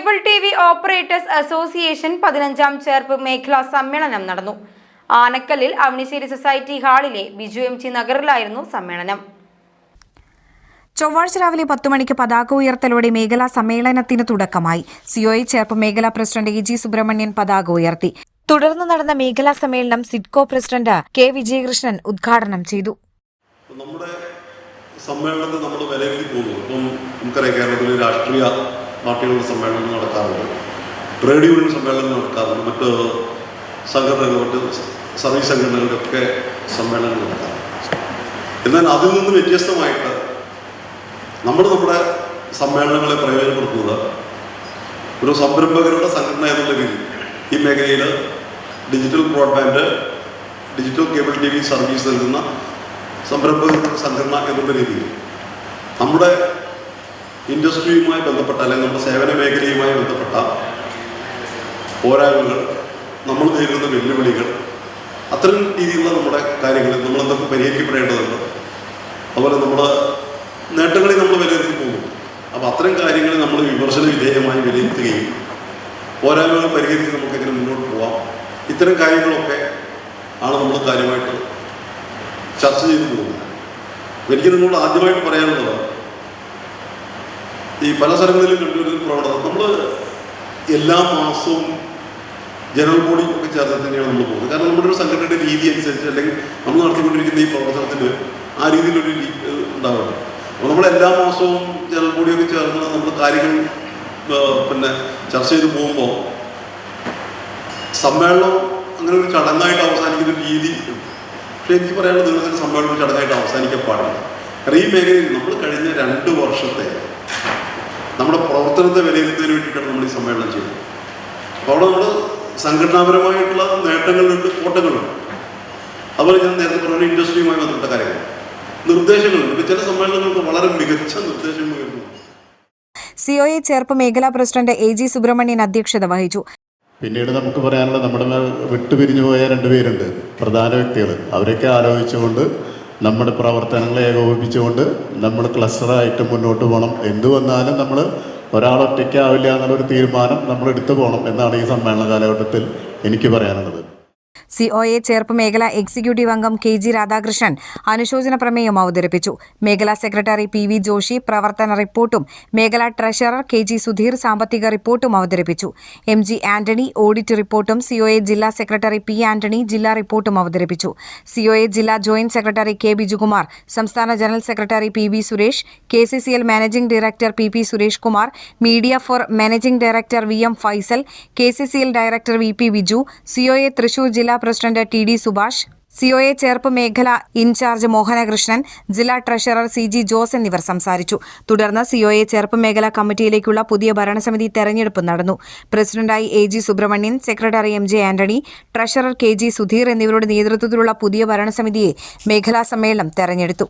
Cable TV operators association 15ാം ചേർപ്പ് മേഖലാ സമ്മേളനം നടന്നു. ആനക്കല്ലിൽ അവനിശ്ശേരി സൊസൈറ്റി ഹാളിലെ ബിജു എം ജി നഗറിലായിരുന്നു സമ്മേളനം. ചൊവ്വാഴ്ച രാവിലെ 10 മണിക്ക് പതാക ഉയർത്തലോടെ മേഖലാ സമ്മേളനത്തിന് തുടക്കമായി. സിഒഎ ചേർപ്പ് മേഖലാ പ്രസിഡന്റ് എ ജി സുബ്രഹ്മണ്യൻ പതാക ഉയർത്തി. തുടർന്ന് നടന്ന മേഖലാ സമ്മേളനം സിഡ്കോ പ്രസിഡന്റ് കെ വിജയകൃഷ്ണൻ ഉദ്ഘാടനം ചെയ്തു. നമ്മുടെ സമ്മേളനത്തിൽ നമ്മൾ വിലയിരുത്തി പോകുന്നു. ഇപ്പം നമുക്കറിയാം, കേരളത്തിൽ രാഷ്ട്രീയ പാർട്ടികളുടെ സമ്മേളനം നടക്കാറുണ്ട്, ട്രേഡ് യൂണിയൻ സമ്മേളനം നടക്കാറുണ്ട്, മറ്റ് സംഘടനകൾ, മറ്റ് സർവീസ് സംഘടനകളുടെയൊക്കെ സമ്മേളനങ്ങൾ നടക്കാറുണ്ട്. എന്നാൽ അതിൽ നിന്ന് വ്യത്യസ്തമായിട്ട് നമ്മുടെ സമ്മേളനങ്ങളെ പ്രയോജനപ്പെടുത്തുന്നത് ഒരു സംരംഭകരുടെ സംഘടന എന്നുള്ള രീതിയിൽ ഈ മേഖലയിൽ digital broadband, digital cable T V service നൽകുന്ന സംരംഭകരുടെ സംഘടന എന്നുള്ള രീതിയിൽ നമ്മുടെ ഇൻഡസ്ട്രിയുമായി ബന്ധപ്പെട്ട, അല്ലെങ്കിൽ നമ്മുടെ സേവന മേഖലയുമായി ബന്ധപ്പെട്ട പോരായ്മകൾ, നമ്മൾ നേരിടുന്ന വെല്ലുവിളികൾ, അത്തരം രീതിയിലുള്ള നമ്മുടെ കാര്യങ്ങളിൽ നമ്മളെന്തൊക്കെ പരിഹരിക്കപ്പെടേണ്ടതുണ്ട്, അതുപോലെ നമ്മുടെ നേട്ടങ്ങളിൽ നമ്മൾ വിലയിരുത്തി പോകും. അപ്പോൾ അത്തരം കാര്യങ്ങളിൽ നമ്മൾ വിമർശന വിധേയമായി വിലയിരുത്തുകയും പോരായ്മകൾ പരിഹരിച്ച് നമുക്ക് എങ്ങനെ മുന്നോട്ട് പോകാം, ഇത്തരം കാര്യങ്ങളൊക്കെ ആണ് നമ്മൾ കാര്യമായിട്ട് ചർച്ച ചെയ്തു പോകുന്നത്. എനിക്ക് നിങ്ങളോട് ആദ്യമായിട്ട് പറയാനുള്ളത്, ഈ പല സ്ഥലങ്ങളിലും കണ്ടുവരുന്ന പ്രവണത, നമ്മൾ എല്ലാ മാസവും ജനറൽ ബോഡി ഒക്കെ ചേർന്ന് തന്നെയാണ് നമ്മൾ പോകുന്നത്. കാരണം നമ്മുടെ ഒരു സംഘടനയുടെ രീതി അനുസരിച്ച്, അല്ലെങ്കിൽ നമ്മൾ നടത്തിക്കൊണ്ടിരിക്കുന്ന ഈ പ്രവർത്തനത്തിന് ആ രീതിയിലൊരു ഉണ്ടാവുന്നത്. അപ്പോൾ നമ്മൾ എല്ലാ മാസവും ജനറൽ ബോഡിയൊക്കെ ചേർന്ന് നമ്മൾ കാര്യങ്ങൾ ചർച്ച ചെയ്ത് പോകുമ്പോൾ സമ്മേളനം അങ്ങനെ ഒരു ചടങ്ങായിട്ട് അവസാനിക്കുന്ന ഒരു രീതി. പക്ഷേ എനിക്ക് പറയാനുള്ളത്, നിങ്ങൾക്ക് സമ്മേളനം ഒരു ചടങ്ങായിട്ട് അവസാനിക്കാൻ പാടില്ല. കാരണം ഈ മേഖലയിൽ നമ്മൾ കഴിഞ്ഞ 2 വർഷത്തെ നമ്മുടെ പ്രവർത്തനത്തെ വിലയിരുത്തുന്നതിന് വേണ്ടിയിട്ടാണ് നമ്മൾ ഈ സമ്മേളനം ചെയ്യുന്നത്. അപ്പോൾ അവിടെ നമ്മൾ സംഘടനാപരമായിട്ടുള്ള നേട്ടങ്ങളുണ്ട്, കോട്ടങ്ങളുണ്ട്. അതുപോലെ ഞാൻ നേരത്തെ പറഞ്ഞ ഇൻഡസ്ട്രിയുമായി ബന്ധപ്പെട്ട കാര്യങ്ങൾ, നിർദ്ദേശങ്ങളുണ്ട്. ഇപ്പോൾ ചില സമ്മേളനങ്ങൾക്ക് വളരെ മികച്ച നിർദ്ദേശങ്ങൾ വരുന്നു. സിഒഎ ചേർപ്പ് മേഖലാ പ്രസിഡന്റ് എ ജി സുബ്രഹ്മണ്യൻ അധ്യക്ഷത വഹിച്ചു. പിന്നീട് നമുക്ക് പറയാനുള്ള, നമ്മുടെ വിട്ടുപിരിഞ്ഞു പോയ 2 പേരുണ്ട്, പ്രധാന വ്യക്തികൾ. അവരൊക്കെ ആലോചിച്ചുകൊണ്ട് നമ്മുടെ പ്രവർത്തനങ്ങളെ ഏകോപിപ്പിച്ചുകൊണ്ട് നമ്മൾ ക്ലസ്റ്ററായിട്ട് മുന്നോട്ട് പോകണം. എന്തു വന്നാലും നമ്മൾ ഒരാളൊറ്റയ്ക്കാവില്ല എന്നുള്ളൊരു തീരുമാനം നമ്മൾ എടുത്തു പോകണം എന്നാണ് ഈ സമ്മേളന കാലഘട്ടത്തിൽ എനിക്ക് പറയാനുള്ളത്. സിഒഎ ചേർപ്പ് മേഖലാ എക്സിക്യൂട്ടീവ് അംഗം കെ ജി രാധാകൃഷ്ണൻ അനുശോചന പ്രമേയം അവതരിപ്പിച്ചു. മേഖലാ സെക്രട്ടറി പി വി ജോഷി പ്രവർത്തന റിപ്പോർട്ടും മേഖലാ ട്രഷറർ കെ ജി സുധീർ സാമ്പത്തിക റിപ്പോർട്ടും അവതരിപ്പിച്ചു. എം ജി ആന്റണി ഓഡിറ്റ് റിപ്പോർട്ടും സിഒഎ ജില്ലാ സെക്രട്ടറി പി ആന്റണി ജില്ലാ റിപ്പോർട്ടും അവതരിപ്പിച്ചു. സിഒഎ ജില്ലാ ജോയിന്റ് സെക്രട്ടറി കെ ബിജുകുമാർ, സംസ്ഥാന general secretary P V Suresh, KCCL managing director P Suresh Kumar, media for managing director VM Faisal, KCCL director VP Viju, COA Thrissur ജില്ലാ president TD Subhash, COA Cherpu മേഖല ഇൻചാർജ് മോഹനകൃഷ്ണൻ, ജില്ലാ ട്രഷറർ CG ജോസ് എന്നിവർ സംസാരിച്ചു. തുടർന്ന് സിഒഎ ചേർപ്പ് മേഖലാ കമ്മിറ്റിയിലേക്കുള്ള പുതിയ ഭരണസമിതി തെരഞ്ഞെടുപ്പ് നടന്നു. പ്രസിഡന്റായി AG Subramanian, secretary MJ Antony, treasurer KG Sudheer എന്നിവരുടെ നേതൃത്വത്തിലുള്ള പുതിയ ഭരണസമിതിയെ മേഖലാ സമ്മേളനം തെരഞ്ഞെടുത്തു.